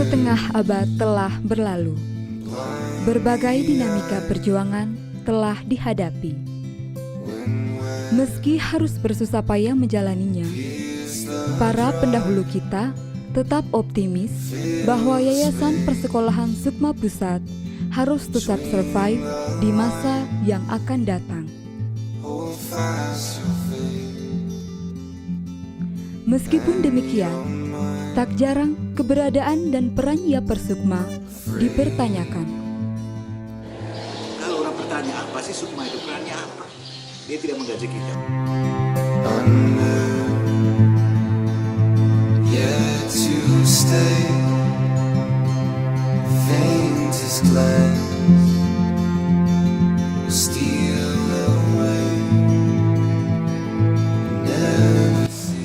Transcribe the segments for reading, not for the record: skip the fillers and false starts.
Setengah abad telah berlalu. Berbagai dinamika perjuangan telah dihadapi. Meski harus bersusah payah menjalaninya, para pendahulu kita tetap optimis bahwa Yayasan Persekolahan Sukma Pusat harus tetap survive di masa yang akan datang. Meskipun demikian, tak jarang keberadaan dan peran Ya Persukma dipertanyakan. Kalau orang bertanya apa sih Sukma itu, perannya apa? Dia tidak menggaji kita.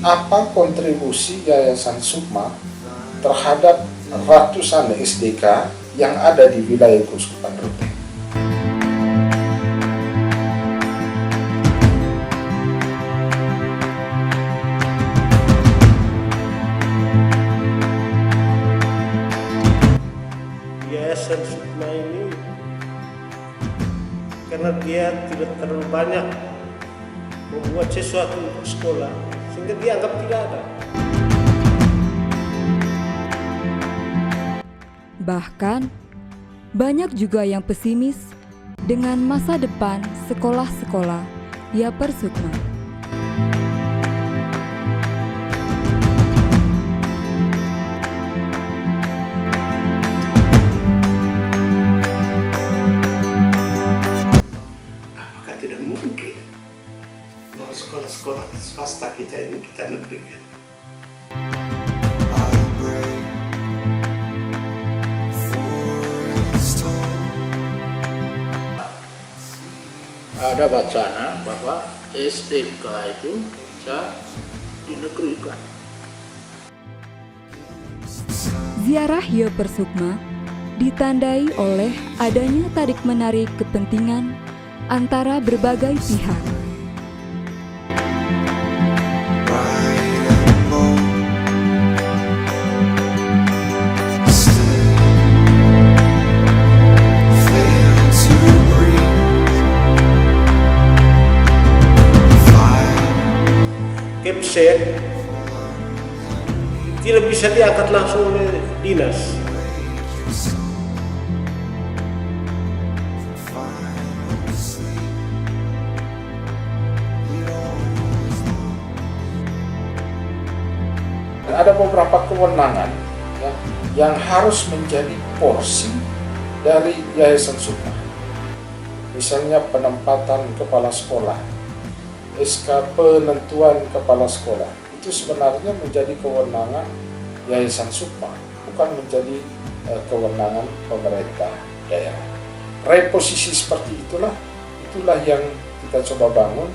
Apa kontribusi Yayasan Sukma terhadap ratusan SDK yang ada di wilayah Keuskupan Ruteng? Yayasan Sukma ini karena dia tidak terlalu banyak membuat sesuatu untuk sekolah, sehingga dianggap tidak ada. Bahkan, banyak juga yang pesimis dengan masa depan sekolah-sekolah Ya Persukma. Apakah tidak mungkin bahwa sekolah-sekolah swasta kita ini kita negerikan? Ada wacana bahwa SDK itu bisa dinegerikan. Ziarah Ya Persukma ditandai oleh adanya tarik-menarik kepentingan antara berbagai pihak. Kepset tidak bisa diangkat langsung oleh dinas. Ada beberapa kewenangan ya, yang harus menjadi porsi dari Yayasan Sukma. Misalnya penempatan kepala sekolah, SK penentuan kepala sekolah, itu sebenarnya menjadi kewenangan Yayasan Sukma, bukan menjadi kewenangan pemerintah daerah. Reposisi seperti itulah yang kita coba bangun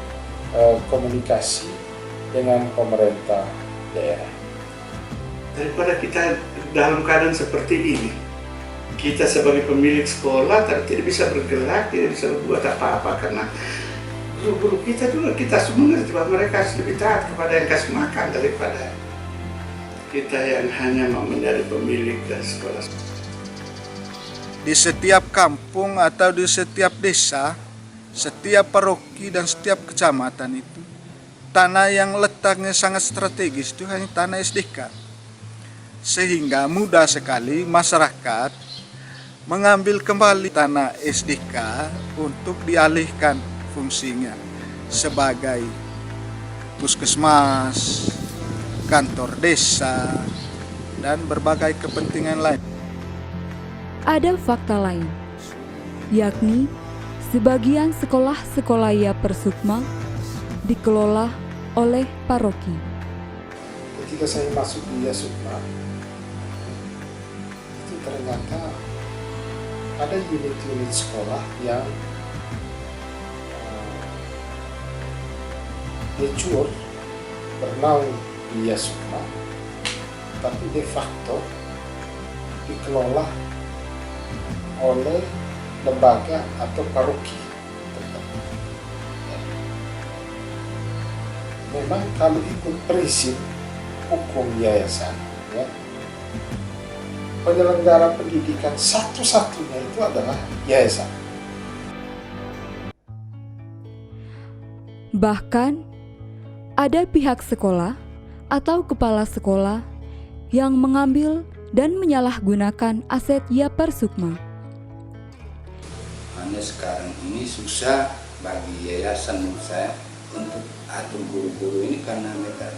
komunikasi dengan pemerintah daerah. Daripada kita dalam keadaan seperti ini, kita sebagai pemilik sekolah tidak bisa bergerak, tidak bisa berbuat apa-apa karena guru-guru kita juga, kita semua ngerti bahwa mereka lebih taat kepada yang kasih makan daripada kita yang hanya mau menjadi pemilik dari sekolah. Di setiap kampung atau di setiap desa, setiap paroki dan setiap kecamatan itu, tanah yang letaknya sangat strategis itu hanya tanah SDK. Sehingga mudah sekali masyarakat mengambil kembali tanah SDK untuk dialihkan fungsinya sebagai puskesmas, kantor desa, dan berbagai kepentingan lain. Ada fakta lain, yakni sebagian sekolah-sekolah Ya Persukma dikelola oleh paroki. Ketika saya masuk di Ya Sukma, itu ternyata ada unit-unit sekolah yang de jure bernaung di Ya Sukma, tapi de facto dikelola oleh lembaga atau paroki. Memang kalau ikut prinsip hukum yayasan, ya, penyelenggara pendidikan satu-satunya itu adalah yayasan. Bahkan, ada pihak sekolah atau kepala sekolah yang mengambil dan menyalahgunakan aset Yapar Sukma. Hanya sekarang ini susah bagi yayasan menurut saya untuk atur guru-guru ini karena mereka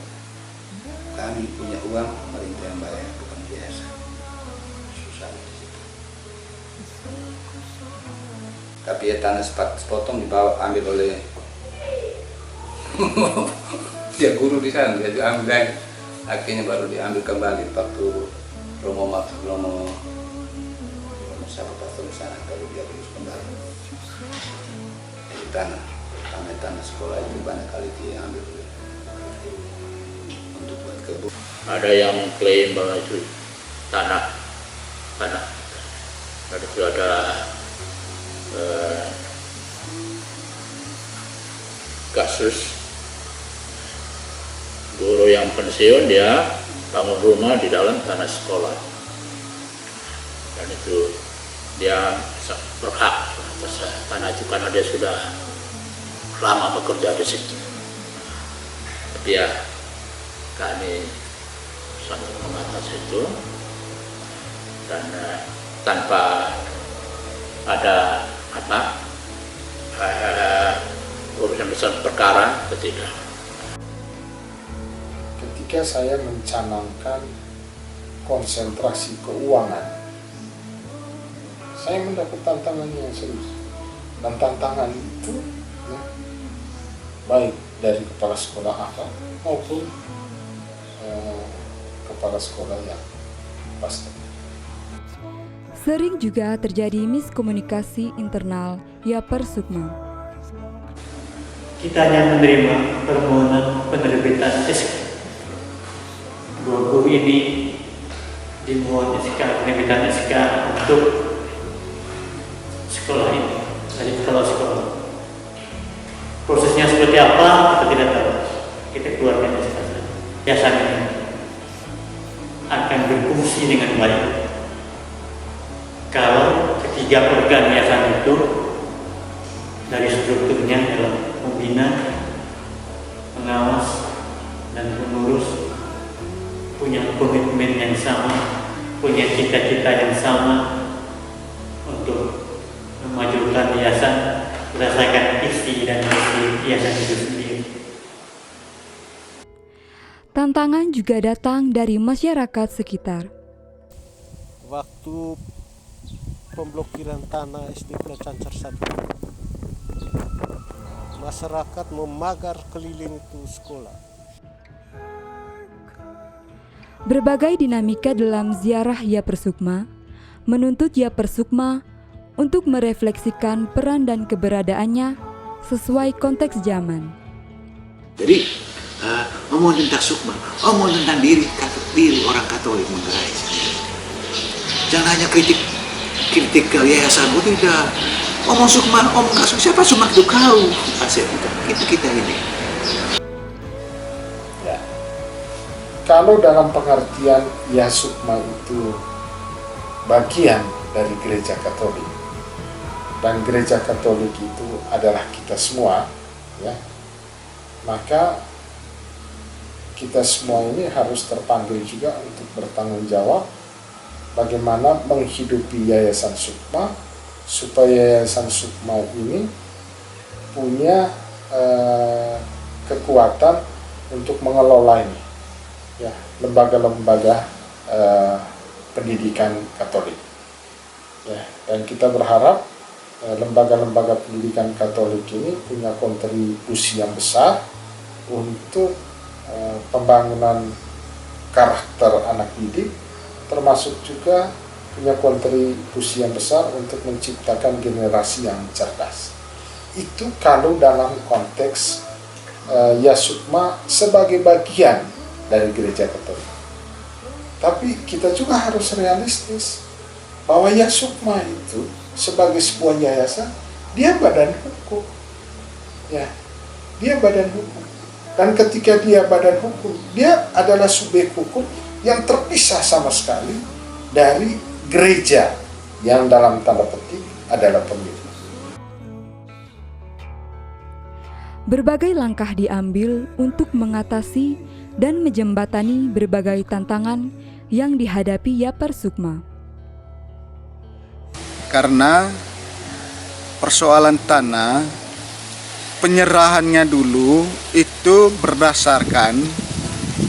kami punya uang, pemerintah yang bayar, bukan yayasan. Susah di situ. Tapi ya tanah sepotong dibawa ambil oleh dia guru di sana, dia diambil lagi. Akhirnya baru diambil kembali waktu Romo siapa pastor di sana, baru dia terus kembali. Jadi tanah sekolah itu banyak kali diambil untuk buat kebun. Ada yang klaim bahwa itu tanah. Dan itu ada kasus guru yang pensiun, dia bangun rumah di dalam tanah sekolah, dan itu dia berhak atas tanah itu karena dia sudah lama bekerja di situ. Tapi ya kami sangat mengatasi itu, dan tanpa ada urusan besar perkara ketiga. Ketika saya mencanangkan konsentrasi keuangan, saya mendapat tantangan yang serius. Dan tantangan itu ya, baik dari kepala sekolah akal maupun kepala sekolah yang pastor. Sering juga terjadi miskomunikasi internal Yapar Sukma. Kita hanya menerima permohonan penerbitan SK. Guru ini dimohon SK, penerbitan SK untuk sekolah ini dari kepala sekolah. Prosesnya seperti apa kita tidak tahu. Kita keluarkan SK. Biasanya akan berfungsi dengan baik kalau ketiga organ yayasan itu dari strukturnya adalah pembina, pengawas, dan pengurus punya komitmen yang sama, punya cita-cita yang sama untuk memajukan yayasan berdasarkan visi dan misi yayasan itu sendiri. Tantangan juga datang dari masyarakat sekitar. Waktu pemblokiran tanah SD Pracancar 1, masyarakat memagar keliling itu sekolah. Berbagai dinamika dalam ziarah Yapar Sukma menuntut Yapar Sukma untuk merefleksikan peran dan keberadaannya sesuai konteks zaman. Jadi ngomong tentang Sukma, ngomong tentang diri orang Katolik menggerai sendiri. Jangan hanya kritik ke yayasan, tidak. Ngomong Sukma, ngomong kasus siapa Sukma itu kau, aset kita ini. Ya. Kalau dalam pengertian ya Sukma itu bagian dari gereja Katolik, dan gereja Katolik itu adalah kita semua, ya, maka kita semua ini harus terpanggil juga untuk bertanggung jawab bagaimana menghidupi Yayasan Sukma supaya Yayasan Sukma ini punya kekuatan untuk mengelola ini, ya, lembaga-lembaga pendidikan Katolik. Ya, dan kita berharap lembaga-lembaga pendidikan Katolik ini punya kontribusi yang besar untuk pembangunan karakter anak didik, termasuk juga punya kontribusi yang besar untuk menciptakan generasi yang cerdas. Itu kalau dalam konteks ya Sukma sebagai bagian dari gereja Katolik. Tapi kita juga harus realistis bahwa ya Sukma itu sebagai sebuah yayasan, dia badan hukum. Ya, dia badan hukum. Dan ketika dia badan hukum, dia adalah subjek hukum yang terpisah sama sekali dari gereja yang dalam tanda petik adalah pemilik. Berbagai langkah diambil untuk mengatasi dan menjembatani berbagai tantangan yang dihadapi Yaper Sukma. Karena persoalan tanah, penyerahannya dulu itu berdasarkan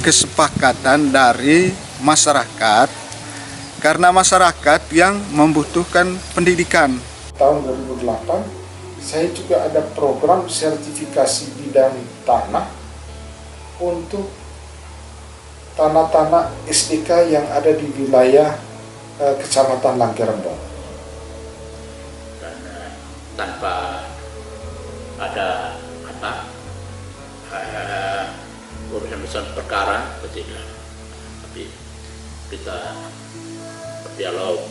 kesepakatan dari masyarakat, karena masyarakat yang membutuhkan pendidikan. Tahun 2008 saya juga ada program sertifikasi bidang tanah untuk tanah-tanah SDK yang ada di wilayah Kecamatan Langkerembong. Dan tanpa ada urusan besar perkara tidak, tapi kita berdialog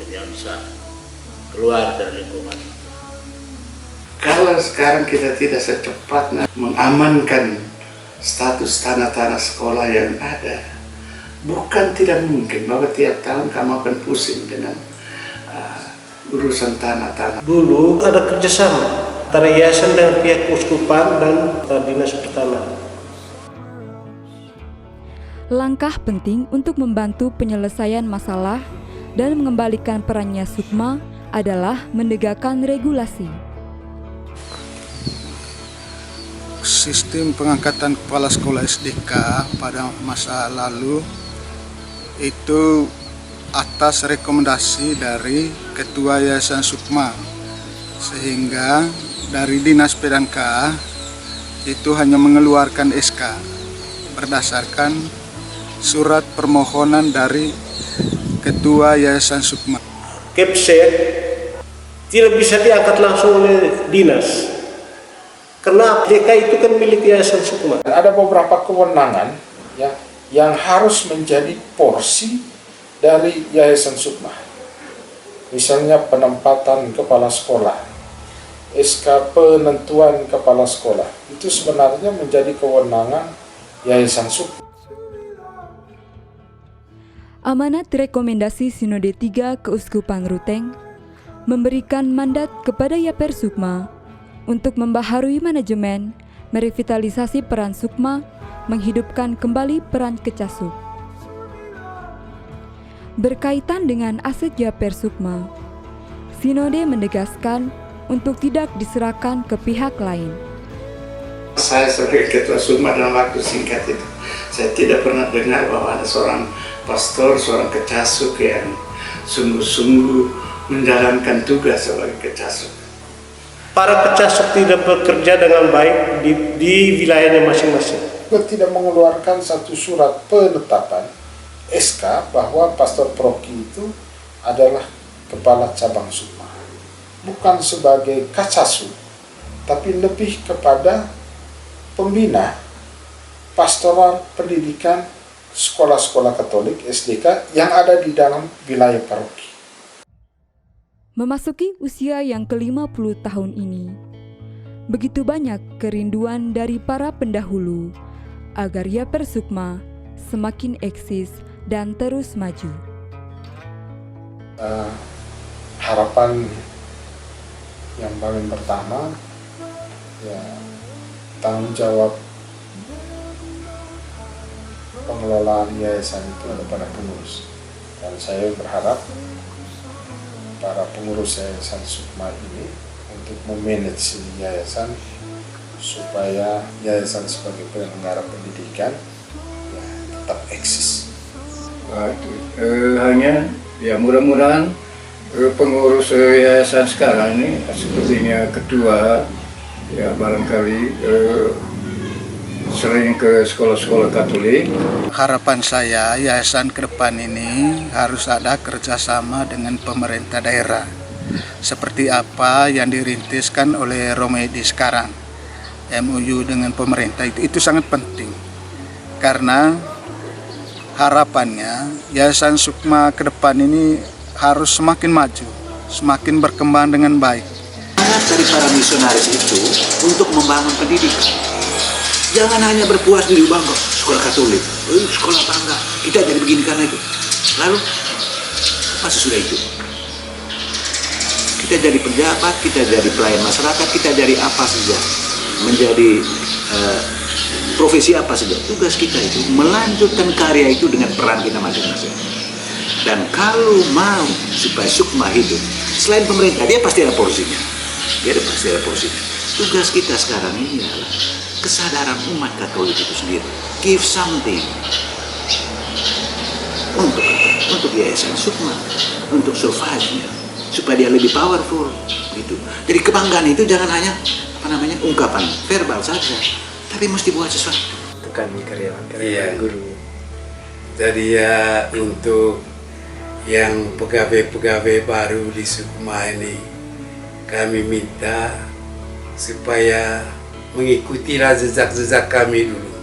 yang bisa keluar dari lingkungan. Kalau sekarang kita tidak secepatnya mengamankan status tanah-tanah sekolah yang ada, bukan tidak mungkin bahwa tiap tahun kamu akan pusing dengan urusan tanah-tanah. Dulu ada kerjasama antara yayasan dengan pihak keuskupan dan dinas pertanahan. Langkah penting untuk membantu penyelesaian masalah dan mengembalikan perannya Sukma adalah menegakkan regulasi. Sistem pengangkatan kepala sekolah SDK pada masa lalu itu atas rekomendasi dari Ketua Yayasan Sukma, sehingga dari Dinas PDK itu hanya mengeluarkan SK berdasarkan surat permohonan dari Ketua Yayasan Sukma. Kepset tidak bisa diangkat langsung oleh dinas, karena DK itu kan milik Yayasan Sukma. Ada beberapa kewenangan ya, yang harus menjadi porsi dari Yayasan Sukma. Misalnya penempatan kepala sekolah, SK penentuan kepala sekolah, itu sebenarnya menjadi kewenangan Yayasan Sukma. Amanat rekomendasi Sinode 3 Keuskupan Ruteng memberikan mandat kepada Yaper Sukma untuk membaharui manajemen, merevitalisasi peran Sukma, menghidupkan kembali peran Kecasuk. Berkaitan dengan aset Yaper Sukma, Sinode menegaskan untuk tidak diserahkan ke pihak lain. Saya sebagai Ketua Sukma dalam waktu singkat itu, saya tidak pernah dengar bahwa ada seorang pastor, seorang Kecasuk yang sungguh-sungguh menjalankan tugas sebagai Kecasuk. Para Kecasuk tidak bekerja dengan baik di wilayahnya masing-masing. Tidak mengeluarkan satu surat penetapan SK bahwa Pastor Proki itu adalah kepala cabang Sukma, bukan sebagai Kecasuk, tapi lebih kepada pembina pastoral pendidikan sekolah-sekolah Katolik SDK yang ada di dalam wilayah paroki. Memasuki usia yang ke-50 tahun ini, begitu banyak kerinduan dari para pendahulu agar Yaper Sukma semakin eksis dan terus maju. Harapan yang paling pertama, ya, tanggung jawab pengelolaan yayasan itu ada pada pengurus, dan saya berharap para pengurus Yayasan Sukma ini untuk memanage yayasan supaya yayasan sebagai penyelenggara pendidikan ya tetap eksis. Hanya ya mudah-mudahan pengurus yayasan sekarang ini sepertinya ketua ya barangkali sering ke sekolah-sekolah Katolik. Harapan saya yayasan ke depan ini harus ada kerjasama dengan pemerintah daerah, seperti apa yang dirintiskan oleh Romedi sekarang. MOU dengan pemerintah itu sangat penting, karena harapannya yayasan Sukma ke depan ini harus semakin maju, semakin berkembang dengan baik. Semangat dari para misionaris itu untuk membangun pendidikan. Jangan hanya berpuas diri bangga. sekolah Katolik, sekolah bangga, kita jadi begini karena itu. Lalu apa sesudah itu? Kita jadi pejabat, kita jadi pelayan masyarakat, kita jadi apa saja, menjadi profesi apa saja. Tugas kita itu melanjutkan karya itu dengan peran kita masing-masing. Dan kalau mau supaya Sukma hidup, selain pemerintah, dia pasti ada porsinya. Tugas kita sekarang ini adalah kesadaran umat Katolik itu sendiri. Give something untuk Yayasan Sukma, untuk survive-nya, supaya dia lebih powerful gitu. Jadi kebanggaan itu jangan hanya ungkapan verbal saja, tapi mesti buat sesuatu. Itu kan karyawan guru. Jadi ya untuk yang pegawai-pegawai baru di Sukma ini, kami minta supaya mengikutilah jejak-jejak kami dulu.